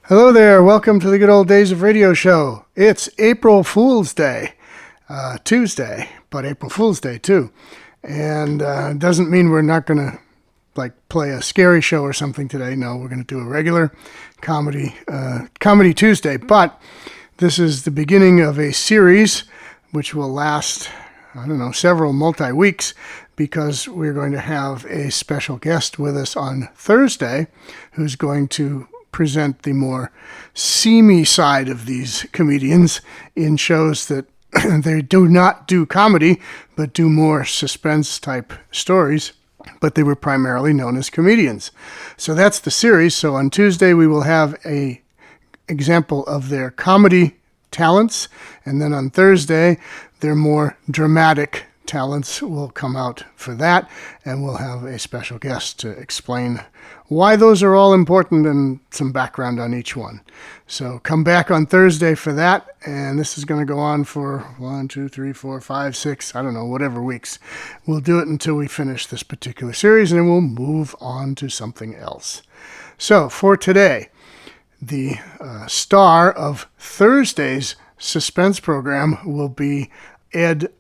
Hello there. Welcome to the Good Old Days of Radio show. It's April Fool's Day, Tuesday, but April Fool's Day too. And it doesn't mean we're not going to play a scary show or something today. No, we're going to do a regular comedy Tuesday. But this is the beginning of a series which will last, several multi-weeks, because we're going to have a special guest with us on Thursday who's going to present the more seamy side of these comedians in shows that they do not do comedy, but do more suspense-type stories. But they were primarily known as comedians. So that's the series. So on Tuesday, we will have an example of their comedy talents. And then on Thursday, their more dramatic talents will come out for that. And we'll have a special guest to explain why those are all important and some background on each one. So come back on Thursday for that. And this is going to go on for 1, 2, 3, 4, 5, 6, whatever weeks. We'll do it until we finish this particular series, and then we'll move on to something else. So for today, the star of Thursday's suspense program will be Ed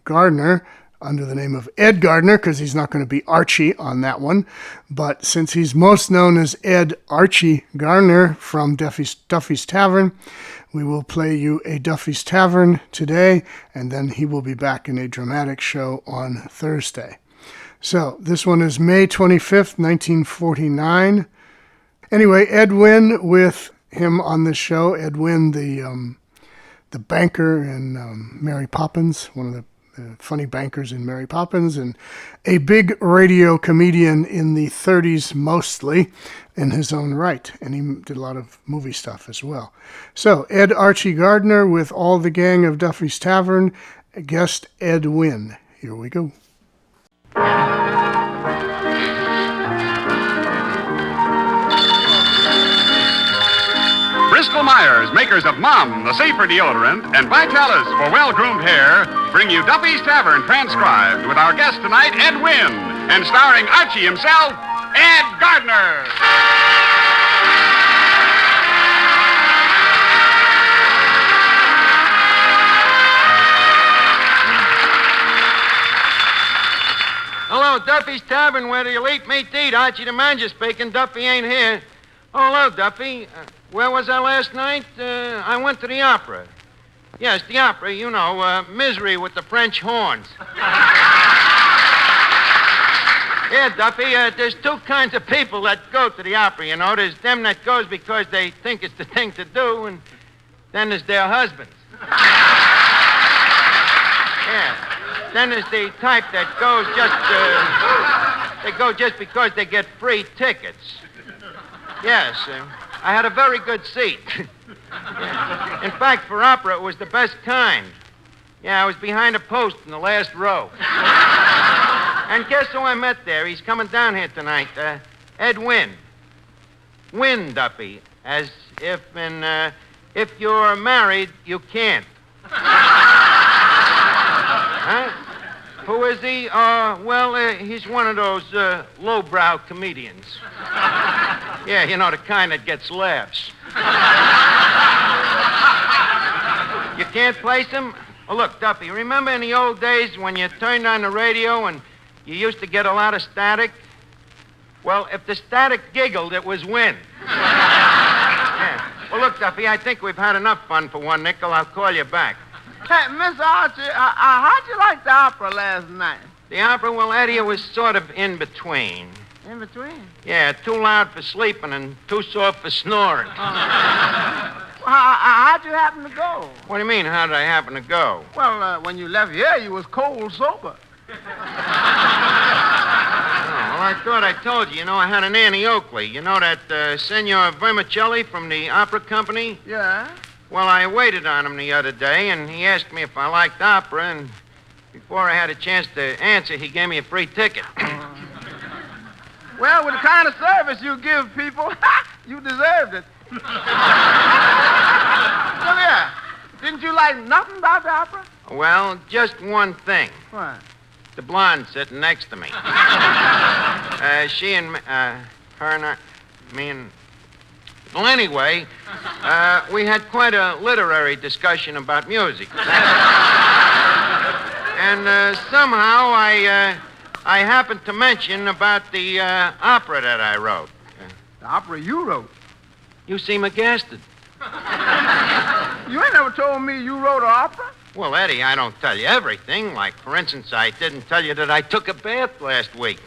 Gardner, under the name of Ed Gardner, because he's not going to be Archie on that one. But since he's most known as Ed Gardner from Duffy's Tavern, we will play you a Duffy's Tavern today, and then he will be back in a dramatic show on Thursday. So this one is May 25th, 1949. Anyway, Ed Wynn with him on this show. Ed Wynn, the banker in Mary Poppins, one of the funny bankers in Mary Poppins, and a big radio comedian in the 30s mostly in his own right. And he did a lot of movie stuff as well. So Ed Gardner with all the gang of Duffy's Tavern, guest Ed Wynn. Here we go. Bristol Myers, makers of Mom, the safer deodorant, and Vitalis for well-groomed hair, bring you Duffy's Tavern transcribed with our guest tonight, Ed Wynn, and starring Archie himself, Ed Gardner. Hello, Duffy's Tavern, where the elite meet to eat. Archie the manager speaking. Duffy ain't here. Oh, hello, Duffy. Where was I last night? I went to the opera. Yes, the opera, Misery with the French horns. Yeah, Duffy, there's two kinds of people that go to the opera, There's them that goes because they think it's the thing to do, and then there's their husbands. Yeah. Then there's the type that goes they go just because they get free tickets. Yes, I had a very good seat. Yeah. In fact, for opera, it was the best kind. Yeah, I was behind a post in the last row. And guess who I met there? He's coming down here tonight. Ed Wynn. Wynn, Duffy. As if if you're married, you can't. Huh? Who is he? He's one of those lowbrow comedians. Yeah, the kind that gets laughs. You can't place him? Oh, look, Duffy, remember in the old days when you turned on the radio and you used to get a lot of static? Well, if the static giggled, it was Wynn. Yeah. Well, look, Duffy, I think we've had enough fun for one nickel. I'll call you back. Hey, Miss Archie, how'd you like the opera last night? The opera, well, Eddie, was sort of in between. In between? Yeah, too loud for sleeping and too soft for snoring. How'd you happen to go? What do you mean, how did I happen to go? Well, when you left here, you was cold sober. Well, I thought I told you. I had an Annie Oakley. That Senor Vermicelli from the opera company? Yeah? Well, I waited on him the other day, and he asked me if I liked opera, and before I had a chance to answer, he gave me a free ticket. Well, with the kind of service you give people, you deserved it. So, yeah, didn't you like nothing about the opera? Well, just one thing. What? The blonde sitting next to me. She and her and I, me and Well, anyway, we had quite a literary discussion about music. And somehow I happened to mention about the opera that I wrote. The opera you wrote. You seem aghasted. You ain't never told me you wrote an opera. Well, Eddie, I don't tell you everything. Like, for instance, I didn't tell you that I took a bath last week.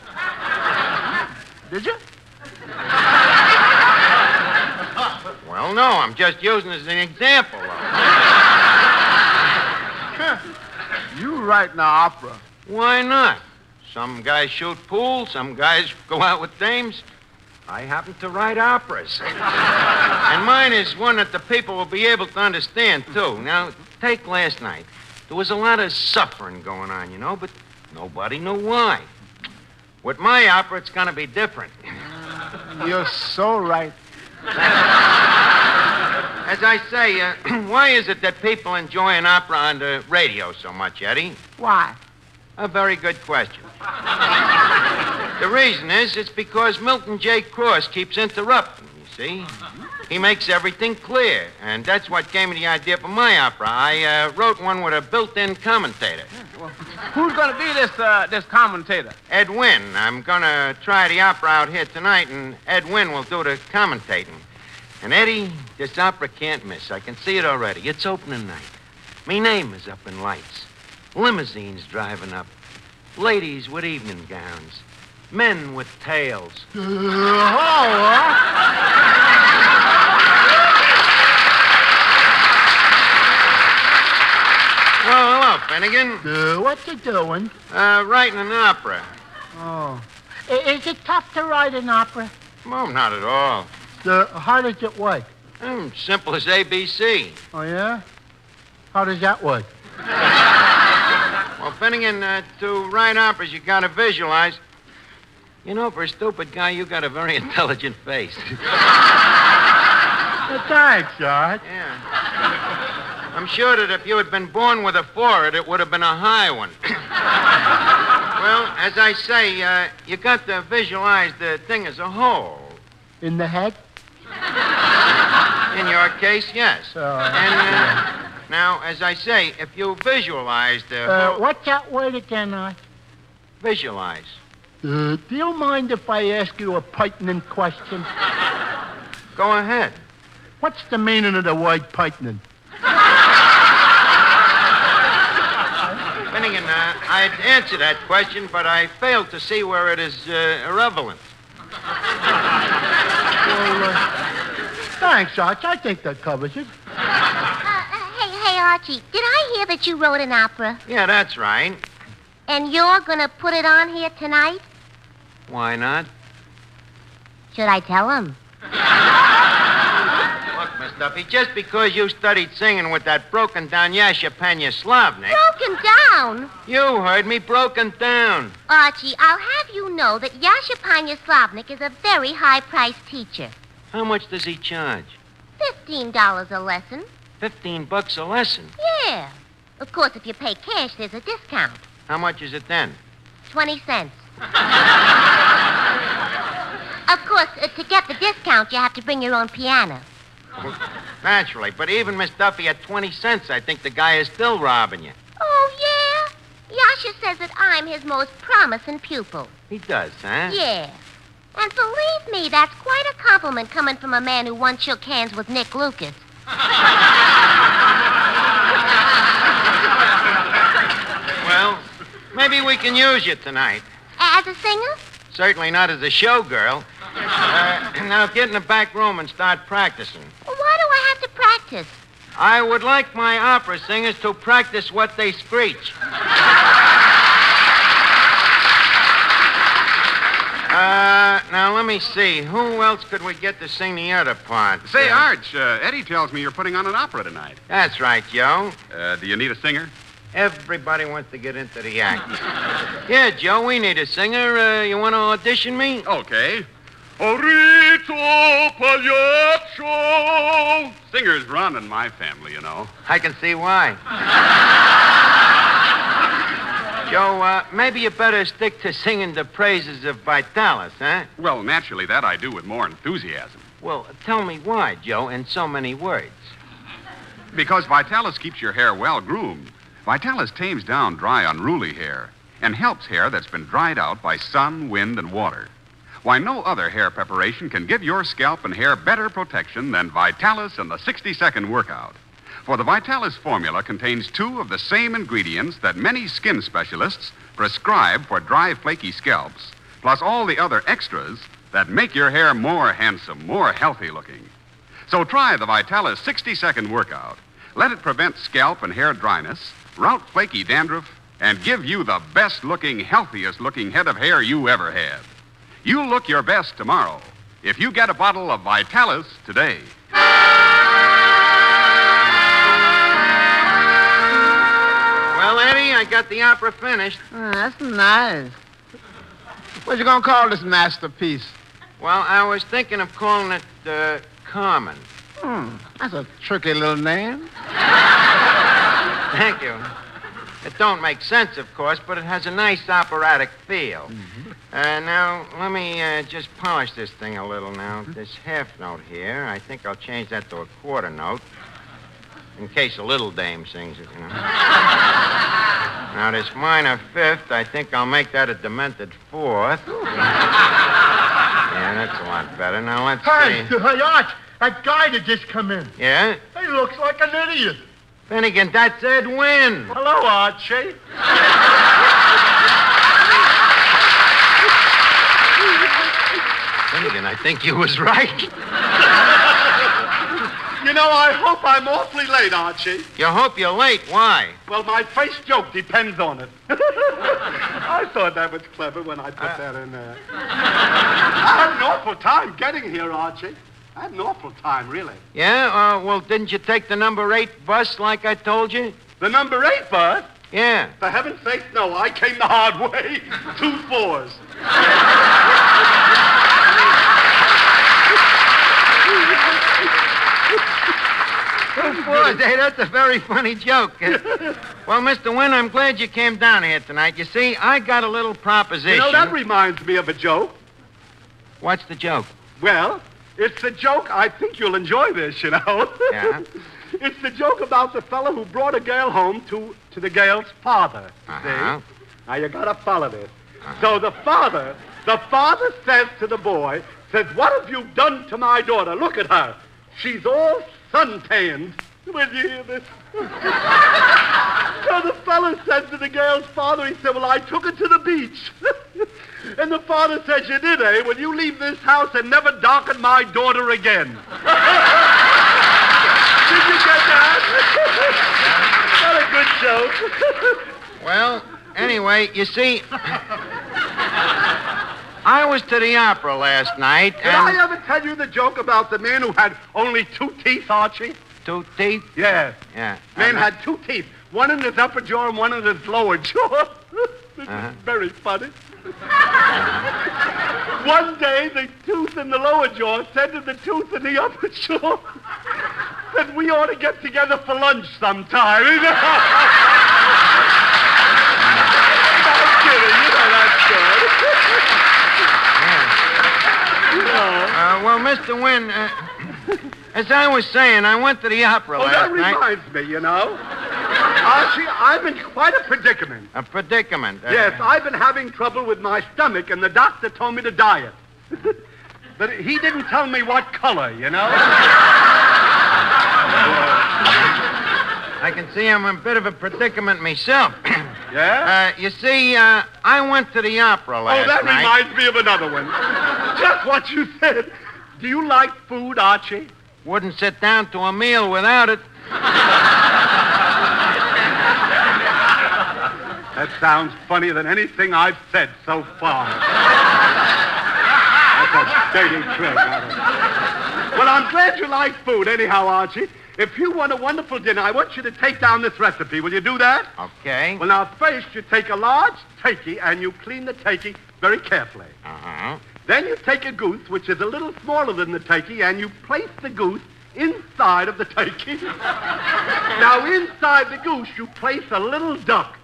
Did you? Well, no, I'm just using it as an example, though. You writing an opera. Why not? Some guys shoot pool, some guys go out with dames. I happen to write operas. And mine is one that the people will be able to understand, too. Now, take last night. There was a lot of suffering going on, you know, but nobody knew why. With my opera, it's going to be different. You're so right. As I say, why is it that people enjoy an opera on the radio so much, Eddie? Why? A very good question. The reason is it's because Milton J. Cross keeps interrupting, you see. He makes everything clear, and that's what gave me the idea for my opera. I wrote one with a built-in commentator. Well, who's going to be this commentator? Ed Wynn. I'm going to try the opera out here tonight, and Ed Wynn will do the commentating. And, Eddie, this opera can't miss. I can see it already. It's opening night. Me name is up in lights. Limousines driving up. Ladies with evening gowns. Men with tails. Well, hello, Finnegan. What you doing? Writing an opera. Oh. Is it tough to write an opera? Well, not at all. How does it work? Simple as ABC. Oh, yeah? How does that work? Well, Finnegan, to write operas, you gotta visualize. You know, for a stupid guy, you got a very intelligent face. Thanks, George. Yeah. I'm sure that if you had been born with a forehead, it would have been a high one. Well, as I say, you got to visualize the thing as a whole. In the head? In your case, yes. And now, as I say, if you visualize the whole... What's that word again, Art? Visualize. Do you mind if I ask you a pertinent question? Go ahead. What's the meaning of the word pertinent? Finnegan, I'd answer that question, but I failed to see where it is irrelevant. Well, thanks, Arch. I think that covers it. Hey, Archie, did I hear that you wrote an opera? Yeah, that's right. And you're going to put it on here tonight? Why not? Should I tell him? Look, Miss Duffy, just because you studied singing with that broken-down Yasha Pena Slavnik... Broken down? You heard me, broken down. Archie, I'll have you know that Yasha Pena Slavnik is a very high-priced teacher. How much does he charge? $15 a lesson. $15 a lesson? Yeah. Of course, if you pay cash, there's a discount. How much is it then? 20 cents. Of course, to get the discount, you have to bring your own piano. Well, naturally, but even Miss Duffy at 20 cents, I think the guy is still robbing you. Oh, yeah? Yasha says that I'm his most promising pupil. He does, huh? Yeah. And believe me, that's quite a compliment coming from a man who once shook hands with Nick Lucas. Well, maybe we can use you tonight. As a singer? Certainly not as a showgirl. Now get in the back room and start practicing. Why do I have to practice? I would like my opera singers to practice what they screech. Now let me see. Who else could we get to sing the other part? Say, Arch, Eddie tells me you're putting on an opera tonight. That's right, Joe. Do you need a singer? Everybody wants to get into the act. Yeah, Joe, we need a singer. You want to audition me? Okay. Orito Pagliaccio. Singers run in my family, you know. I can see why. Joe, maybe you better stick to singing the praises of Vitalis, huh? Well, naturally, that I do with more enthusiasm. Well, tell me why, Joe, in so many words. Because Vitalis keeps your hair well groomed. Vitalis tames down dry, unruly hair and helps hair that's been dried out by sun, wind, and water. Why, no other hair preparation can give your scalp and hair better protection than Vitalis and the 60-second workout. For the Vitalis formula contains 2 of the same ingredients that many skin specialists prescribe for dry, flaky scalps, plus all the other extras that make your hair more handsome, more healthy looking. So try the Vitalis 60-second workout. Let it prevent scalp and hair dryness, rout flaky dandruff, and give you the best-looking, healthiest-looking head of hair you ever had. You'll look your best tomorrow if you get a bottle of Vitalis today. Well, Eddie, I got the opera finished. That's nice. What you gonna call this masterpiece? Well, I was thinking of calling it, Carmen. That's a tricky little name. Thank you. It don't make sense, of course, but it has a nice operatic feel. Now, let me just polish this thing a little now. This half note here, I think I'll change that to a quarter note. In case a little dame sings it, you know. Now, this minor fifth, I think I'll make that a demented fourth. Yeah, that's a lot better. Now, let's Hey, see. hey, Arch, that guy that just come in. Yeah? He looks like an idiot. Finnegan, that's Ed Wynn. Hello, Archie. Finnegan, I think you was right. You know, I hope I'm awfully late, Archie. You hope you're late. Why? Well, my first joke depends on it. I thought that was clever when I put that in there. I had an awful time getting here, Archie. I had an awful time, really. Yeah? Well, didn't you take the number 8 bus like I told you? The number 8 bus? Yeah. For heaven's sake, no. I came the hard way. 2 4s. Boy, that's a very funny joke. Well, Mr. Wynn, I'm glad you came down here tonight. You see, I got a little proposition. You know, that reminds me of a joke. What's the joke? Well, it's the joke. I think you'll enjoy this, you know. Yeah? It's the joke about the fellow who brought a girl home to the girl's father. Uh-huh. See? Now, you gotta follow this. So the father says to the boy, what have you done to my daughter? Look at her. She's all suntanned. Will you hear this? So the fellow said to the girl's father, he said, well, I took her to the beach. And the father said, you did, eh? Well, you leave this house and never darken my daughter again. Did you get that? What a good joke. Well, anyway, you see, I was to the opera last night, Did I ever tell you the joke about the man who had only 2 teeth, Archie? 2 teeth? Yeah. Yeah. Man had 2 teeth. One in his upper jaw and one in his lower jaw. This is very funny. One day, the tooth in the lower jaw said to the tooth in the upper jaw that we ought to get together for lunch sometime. I'm kidding. You know that's good. Well, Mr. Wynn, as I was saying, I went to the opera last that night. reminds me, you know. Archie, I'm in quite a predicament. A predicament. Yes, I've been having trouble with my stomach, and the doctor told me to diet. But he didn't tell me what color, you know? I can see I'm in a bit of a predicament myself. Yeah? You see, I went to the opera last that night. reminds me of another one. Just what you said. Do you like food, Archie? Wouldn't sit down to a meal without it. That sounds funnier than anything I've said so far. That's a dirty trick. Well, I'm glad you like food anyhow, Archie. If you want a wonderful dinner, I want you to take down this recipe. Will you do that? Okay. Well, now, first you take a large turkey and you clean the turkey very carefully. Uh-huh. Then you take a goose, which is a little smaller than the turkey, and you place the goose inside of the turkey. Now, inside the goose, you place a little duck.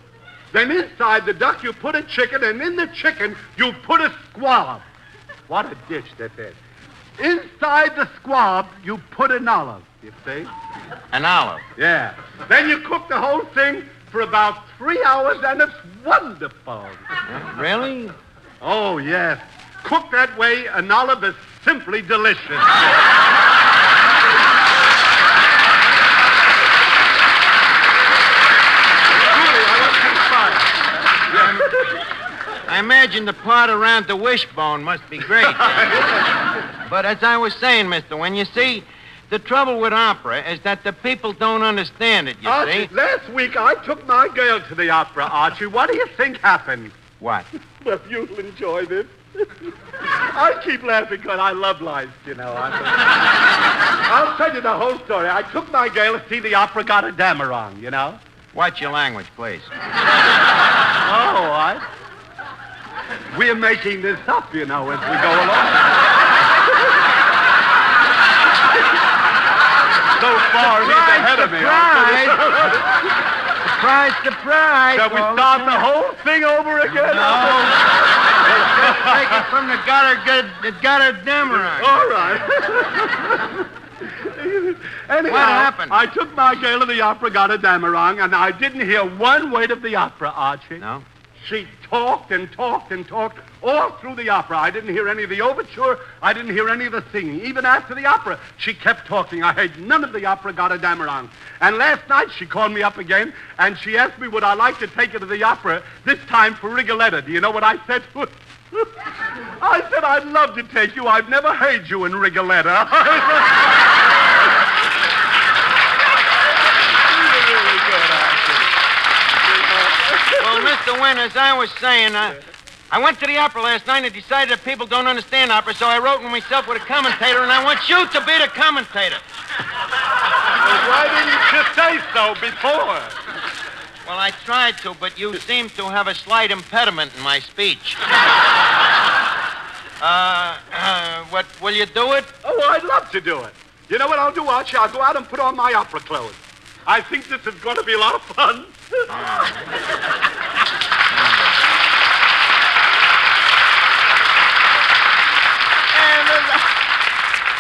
Then inside the duck, you put a chicken, and in the chicken, you put a squab. What a dish that is. Inside the squab, you put an olive, you see? An olive. Yeah. Then you cook the whole thing for about 3 hours, and it's wonderful. Really? Oh, yes. Cooked that way, an olive is simply delicious. I imagine the part around the wishbone must be great. But as I was saying, Mr. Wynn, you see, the trouble with opera is that the people don't understand it, you Archie, see. last week I took my girl to the opera, Archie. What do you think happened? What? Well, you'll enjoy this. I keep laughing because I love life, you know. I'll tell you the whole story. I took my girl to see the opera Goddamn, you know. Watch your language, please. Oh, what? We're making this up, you know, as we go along. So far, he's ahead of me. Surprise, surprise. Shall we start the whole thing over again? Just take it from the Goddamn. All right. Anyhow, What happened? I took my girl to the opera Goddamn, and I didn't hear one word of the opera, Archie. No? She talked and talked and talked all through the opera. I didn't hear any of the overture. I didn't hear any of the singing. Even after the opera, she kept talking. I heard none of the opera Goddamn. And last night, she called me up again, and she asked me would I like to take her to the opera, this time for Rigoletto. Do you know what I said to her? I said, I'd love to take you. I've never heard you in Rigoletto. Well, Mr. Wynn, as I was saying, I went to the opera last night and decided that people don't understand opera, so I wrote myself with a commentator, and I want you to be the commentator. Well, why didn't you say so before? Well, I tried to, but you seem to have a slight impediment in my speech. What, will you do it? Oh, I'd love to do it. You know what I'll do, Archie? I'll go out and put on my opera clothes. I think this is going to be a lot of fun.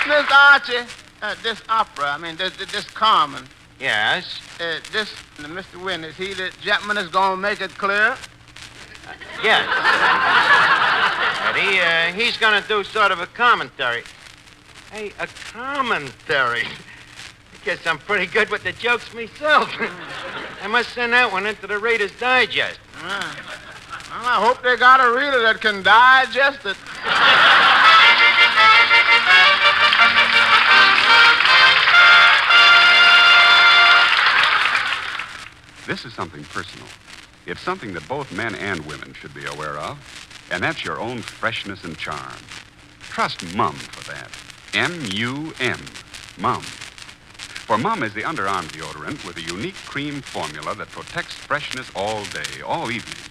Miss Archie, this opera, this Carmen, Yes. Mr. Wynn, is he the gentleman that's going to make it clear? Yes. But he's going to do sort of a commentary. Hey, a commentary? I guess I'm pretty good with the jokes myself. I must send that one into the Reader's Digest. Well, I hope they got a reader that can digest it. This is something personal. It's something that both men and women should be aware of, and that's your own freshness and charm. Trust Mum for that. M-U-M. Mum. For Mum is the underarm deodorant with a unique cream formula that protects freshness all day, all evening.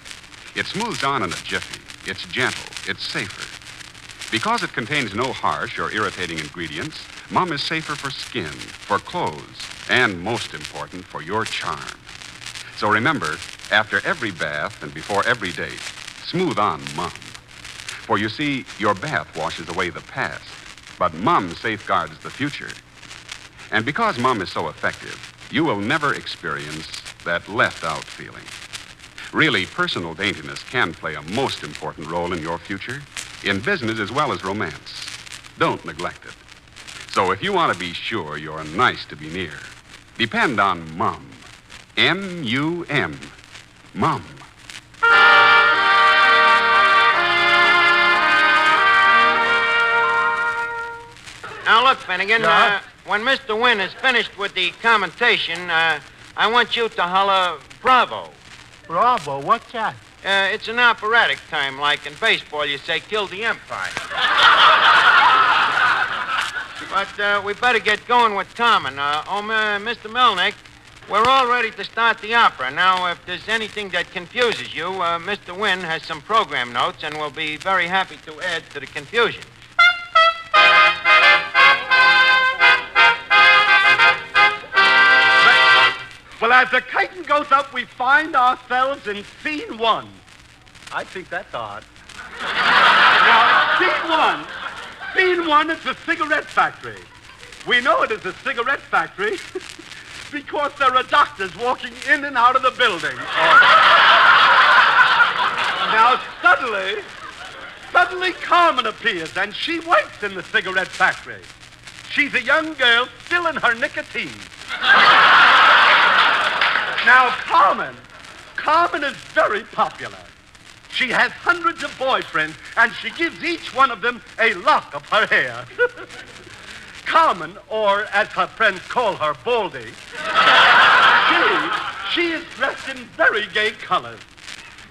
It smooths on in a jiffy. It's gentle. It's safer. Because it contains no harsh or irritating ingredients, Mum is safer for skin, for clothes, and most important, for your charm. So remember, after every bath and before every date, smooth on Mum. For you see, your bath washes away the past, but Mum safeguards the future. And because Mum is so effective, you will never experience that left-out feeling. Really, personal daintiness can play a most important role in your future, in business as well as romance. Don't neglect it. So if you want to be sure you're nice to be near, depend on Mum. M-U-M. Mum. Now, look, Finnegan, when Mr. Wynn is finished with the commentation, I want you to holler, bravo. Bravo, what's that? It's an operatic term, like in baseball you say, kill the Empire. But we better get going with Carmen. Mr. Melnick, we're all ready to start the opera. Now, if there's anything that confuses you, Mr. Wynn has some program notes, and we'll be very happy to add to the confusion. Well, as the curtain goes up, we find ourselves in scene one. I think that's odd. Now, scene one, Scene 1 is the cigarette factory. We know it is a cigarette factory because there are doctors walking in and out of the building. Now, suddenly Carmen appears, and she works in the cigarette factory. She's a young girl still in her nicotine. Now, Carmen is very popular. She has hundreds of boyfriends, and she gives each one of them a lock of her hair. Carmen, or as her friends call her, Baldy, she is dressed in very gay colors.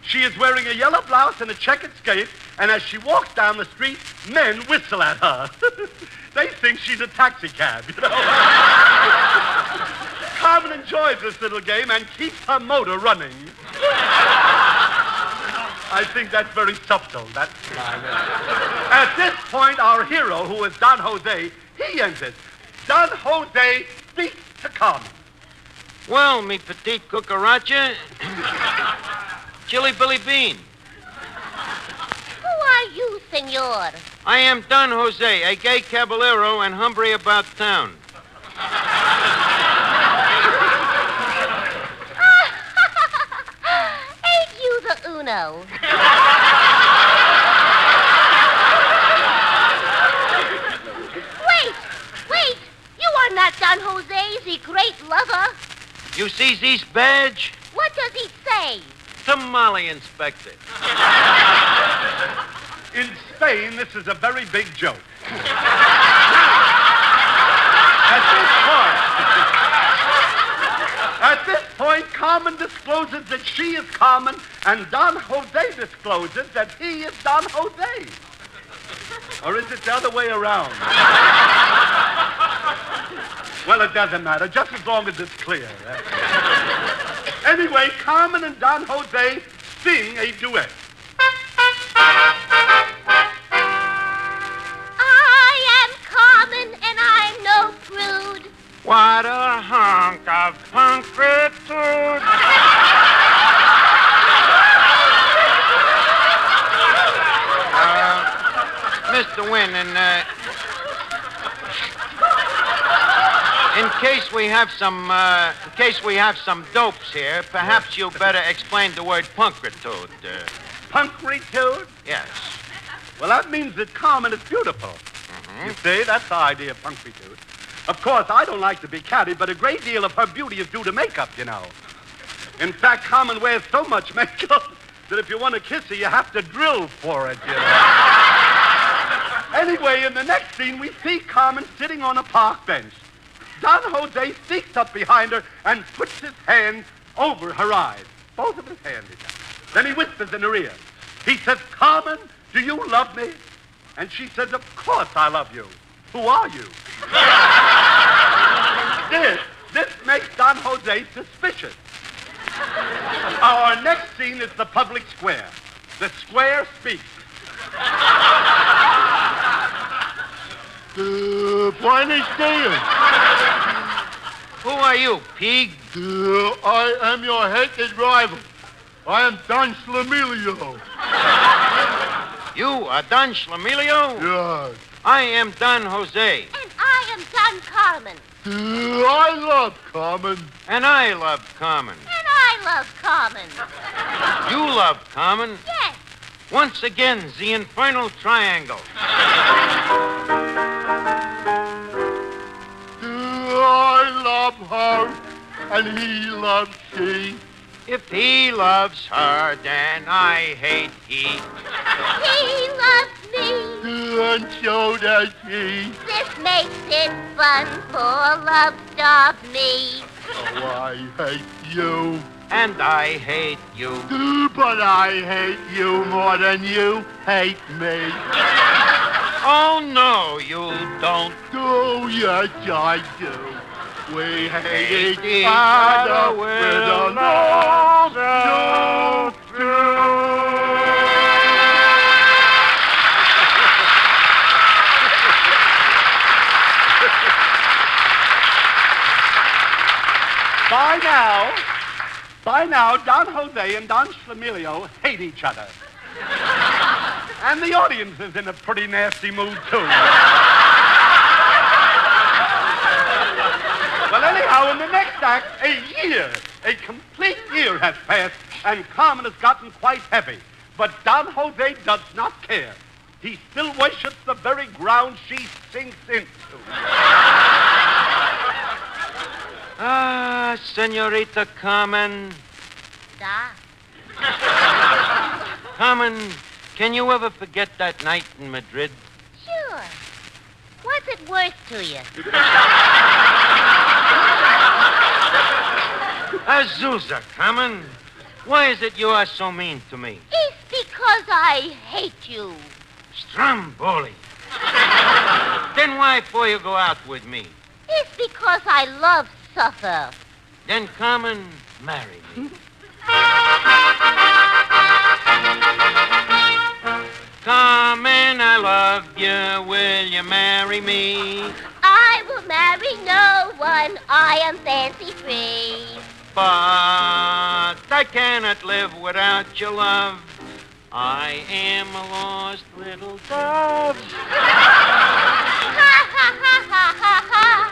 She is wearing a yellow blouse and a checkered skirt, and as she walks down the street, men whistle at her. They think she's a taxi cab, you know. Carmen enjoys this little game and keeps her motor running. I think that's very subtle. That's fine. At this point, our hero, who is Don Jose, he enters. Don Jose speaks to Carmen. Well, me petite cucaracha. Chili Billy Bean. Who are you, senor? I am Don Jose, a gay caballero and hombre about town. Ain't you the Uno? Wait. You are not Don Jose, the great lover. You see this badge? What does he say? Tamale inspector. In Spain, this is a very big joke. At this point, Carmen discloses that she is Carmen, and Don Jose discloses that he is Don Jose. Or is it the other way around? Well, it doesn't matter, just as long as it's clear. Anyway, Carmen and Don Jose sing a duet. I am Carmen, and I'm no prude. What a hunk of punctitude. Mr. Wynn, in case we have some dopes here, perhaps you better explain the word punctitude. Punctitude? Yes. Well, that means that Carmen is beautiful. Mm-hmm. You see, that's the idea of punctitude. Of course, I don't like to be catty, but a great deal of her beauty is due to makeup, you know. In fact, Carmen wears so much makeup that if you want to kiss her, you have to drill for it, you know. Anyway, in the next scene, we see Carmen sitting on a park bench. Don Jose sneaks up behind her and puts his hands over her eyes. Both of his hands, he does. Then he whispers in her ear. He says, Carmen, do you love me? And she says, of course I love you. Who are you? This makes Don Jose suspicious. Our next scene is the public square. The square speaks. Buenos dias. Who are you, pig? I am your hated rival. I am Don Schlemilio. You are Don Schlemilio? Yes. I am Don Jose. And I am Don Carmen. I love Carmen. And I love Carmen. And I love Carmen. You love Carmen? Yes. Once again, the infernal triangle. I love her, and he loves she. If he loves her, then I hate he. He loves me. And so does he. This makes it fun for love-starved me. Oh, I hate you. And I hate you. But I hate you more than you hate me. Oh, no, you don't. Oh, yes, I do. We hate each each other other with with a a love love so true. By now, Don Jose and Don Schlemilio hate each other. And the audience is in a pretty nasty mood, too. Well, anyhow, in the next act, a complete year has passed, and Carmen has gotten quite heavy. But Don Jose does not care. He still worships the very ground she sinks into. Ah, Senorita Carmen. Da. Carmen, can you ever forget that night in Madrid? Sure. What's it worth to you? Azusa, Carmen. Why is it you are so mean to me? It's because I hate you. Stromboli. Then why for you go out with me? It's because I love supper. Then Carmen, marry me. Carmen, I love you. Will you marry me? I will marry no one. I am fancy-free. But I cannot live without your love. I am a lost little dove. Ha, ha, ha, ha, ha, ha.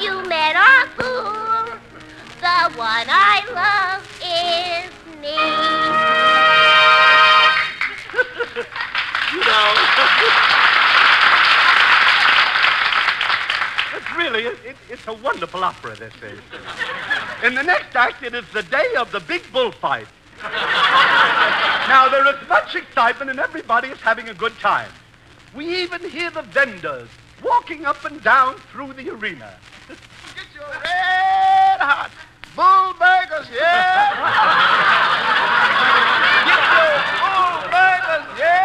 You met a fool. The one I love is me. You know, it's really, it's a wonderful opera, this is. In the next act, it is the day of the big bullfight. Now, there is much excitement, and everybody is having a good time. We even hear the vendors walking up and down through the arena. Get your red hot bull burgers, yeah? Get your bull burgers, yeah?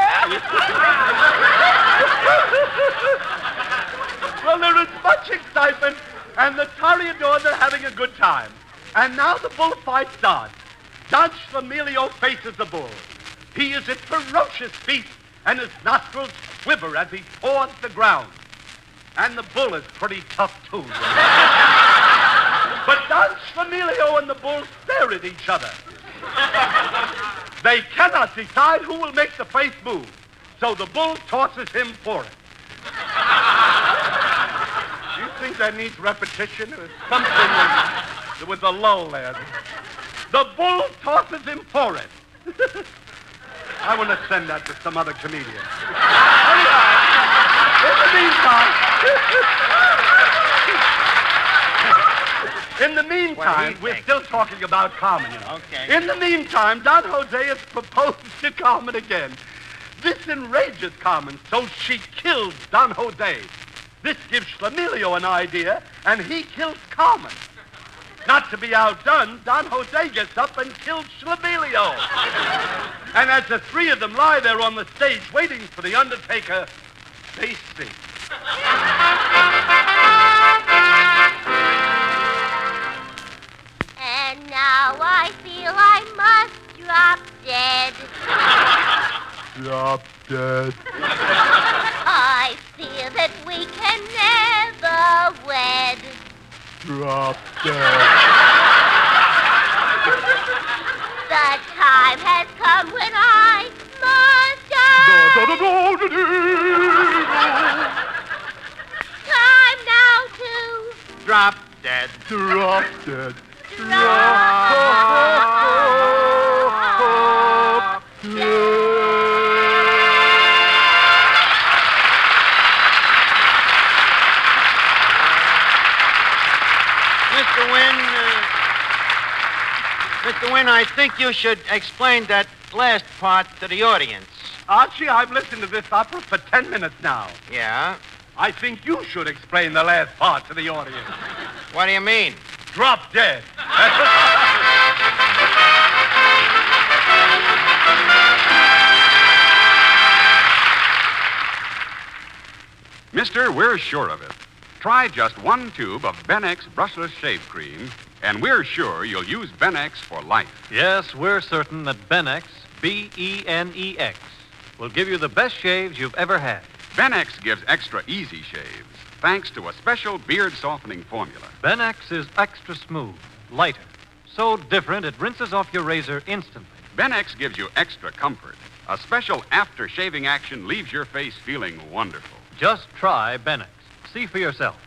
Well, there is much excitement, and the toreadors are having a good time. And now the bullfight starts. Don Schlemielio faces the bull. He is a ferocious beast, and his nostrils quiver as he paws the ground. And the bull is pretty tough, too. But Don Schlemielio and the bull stare at each other. They cannot decide who will make the face move, so the bull tosses him for it. Do you think that needs repetition? Or something there was a lull there. The bull tosses him for it. I want to send that to some other comedian. In the meantime, we're still talking about Carmen, you know. Okay. In the meantime, Don Jose has proposed to Carmen again. This enrages Carmen, so she kills Don Jose. This gives Schlemielio an idea, and he kills Carmen. Not to be outdone, Don Jose gets up and kills Schlemielio. And as the three of them lie there on the stage waiting for the undertaker, they sing. And now I feel I must drop dead. Drop dead. I fear that we can never wed. Drop dead. The time has come when I must die. Time now to Drop dead. Drop dead. Mr. Wynn, I think you should explain that last part to the audience. Archie, I've listened to this opera for 10 minutes now. Yeah? I think you should explain the last part to the audience. What do you mean? Drop dead. Mister, we're sure of it. Try just one tube of Benex brushless shave cream, and we're sure you'll use Benex for life. Yes, we're certain that Benex, B-E-N-E-X, will give you the best shaves you've ever had. Benex gives extra easy shaves, thanks to a special beard-softening formula. Benex is extra smooth, lighter, so different it rinses off your razor instantly. Benex gives you extra comfort, A special after-shaving action leaves your face feeling wonderful. Just try Benex. See for yourself.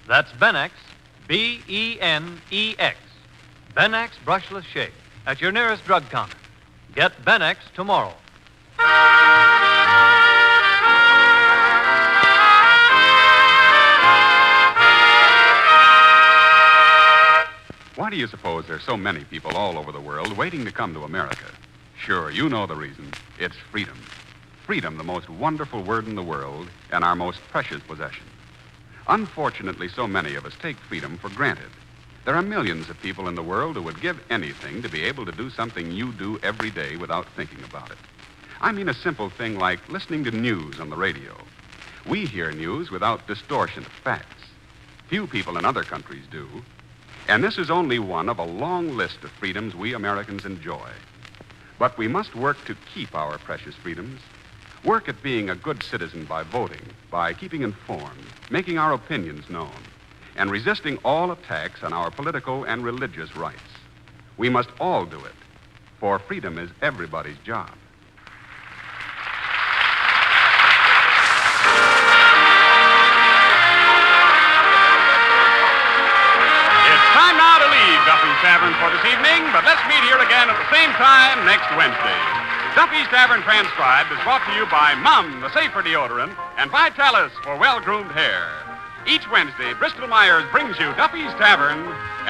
That's Benex, Benex. Benex Brushless Shave at your nearest drug counter. Get Benex tomorrow. Why do you suppose there's so many people all over the world waiting to come to America? Sure, you know the reason. It's freedom. Freedom, the most wonderful word in the world and our most precious possession. Unfortunately, so many of us take freedom for granted. There are millions of people in the world who would give anything to be able to do something you do every day without thinking about it. I mean a simple thing like listening to news on the radio. We hear news without distortion of facts. Few people in other countries do. And this is only one of a long list of freedoms we Americans enjoy. But we must work to keep our precious freedoms. Work at being a good citizen by voting, by keeping informed, making our opinions known, and resisting all attacks on our political and religious rights. We must all do it, for freedom is everybody's job. Time now to leave Duffy's Tavern for this evening, but let's meet here again at the same time next Wednesday. Duffy's Tavern Transcribed is brought to you by Mum, the safer deodorant, and Vitalis for well-groomed hair. Each Wednesday, Bristol-Myers brings you Duffy's Tavern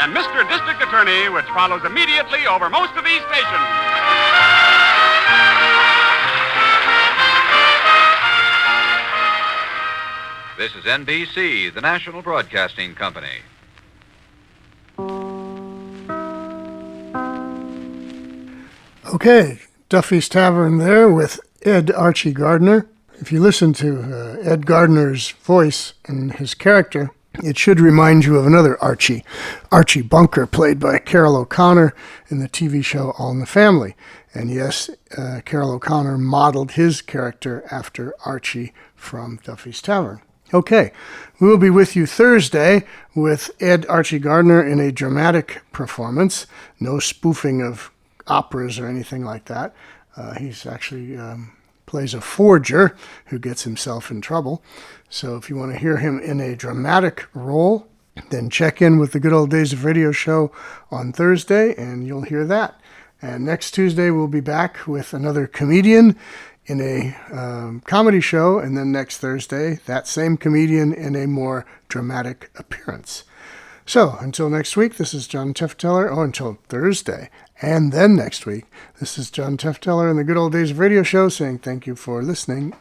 and Mr. District Attorney, which follows immediately over most of these stations. This is NBC, the National Broadcasting Company. Okay, Duffy's Tavern there with Ed Archie Gardner. If you listen to Ed Gardner's voice and his character, it should remind you of another Archie, Archie Bunker, played by Carol O'Connor in the TV show All in the Family. And yes, Carol O'Connor modeled his character after Archie from Duffy's Tavern. Okay, we will be with you Thursday with Ed Archie Gardner in a dramatic performance. No spoofing of operas or anything like that. He's actually plays a forger who gets himself in trouble. So if you want to hear him in a dramatic role, then check in with the Good Old Days of Radio show on Thursday and you'll hear that. And next Tuesday we'll be back with another comedian in a comedy show, and then next Thursday, that same comedian in a more dramatic appearance. So, until next week, this is John Tefteller. Oh, until Thursday. And then next week, this is John Tefteller in the Good Old Days of Radio show saying thank you for listening